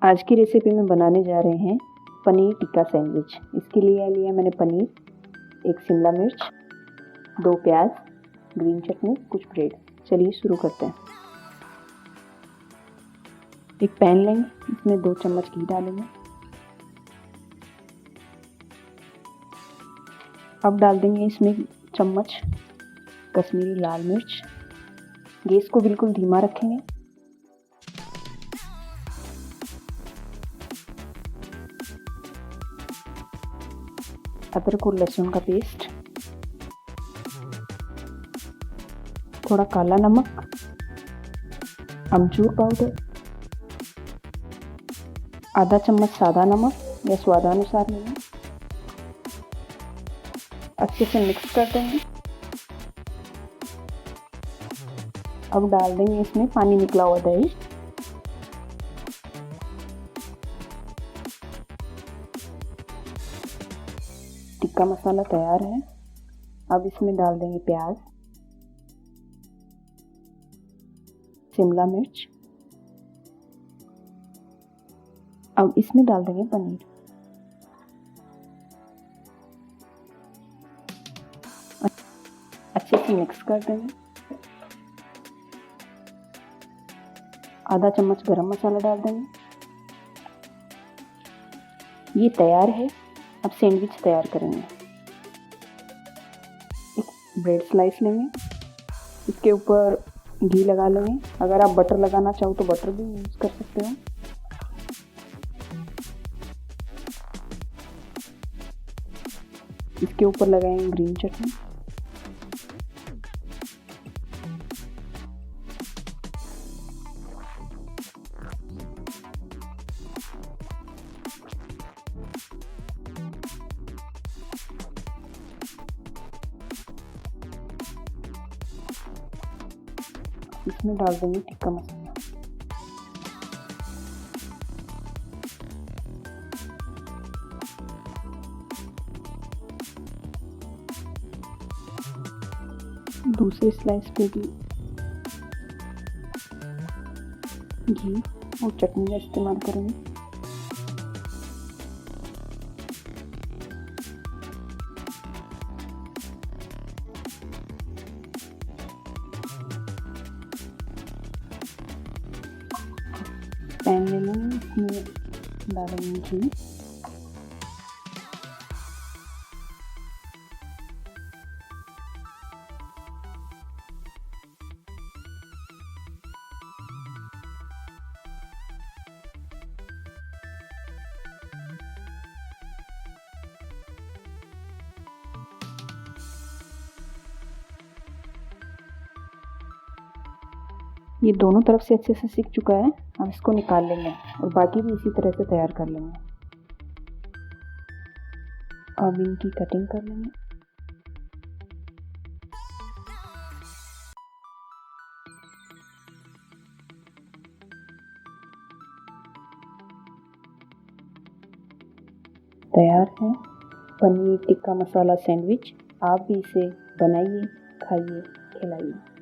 आज की रेसिपी में बनाने जा रहे हैं पनीर टिक्का सैंडविच। इसके लिए लिया मैंने पनीर, एक शिमला मिर्च, 2 प्याज, ग्रीन चटनी, कुछ ब्रेड। चलिए शुरू करते हैं। एक पैन लेंगे, इसमें 2 चम्मच घी डालेंगे। अब डाल देंगे इसमें चम्मच कश्मीरी लाल मिर्च। गैस को बिल्कुल धीमा रखेंगे। अदरक और लहसुन का पेस्ट, थोड़ा काला नमक, अमचूर पाउडर, आधा चम्मच सादा नमक या स्वादानुसार नमक। अच्छे से मिक्स कर देंगे। अब डाल देंगे इसमें पानी निकला हुआ दही। टिक्का मसाला तैयार है। अब इसमें डाल देंगे प्याज, शिमला मिर्च। अब इसमें डाल देंगे पनीर। अच्छे से मिक्स कर देंगे। आधा चम्मच गरम मसाला डाल देंगे। ये तैयार है। अब सैंडविच तैयार करेंगे। एक ब्रेड स्लाइस लेंगे, इसके ऊपर घी लगा लेंगे। अगर आप बटर लगाना चाहो तो बटर भी यूज कर सकते हो। इसके ऊपर लगाएंगे ग्रीन चटनी। इसमें डाल देंगे टिक्का मसाला। दूसरे स्लाइस पे भी घी और चटनी का इस्तेमाल करेंगे। पैन ले लेंगे, इसमें डालेंगे घी। ये दोनों तरफ से अच्छे से सिक चुका है। अब इसको निकाल लेंगे और बाकी भी इसी तरह से तैयार कर लेंगे। अब इनकी कटिंग कर लेंगे। तैयार है पनीर टिक्का मसाला सैंडविच। आप भी इसे बनाइए, खाइए, खिलाइए।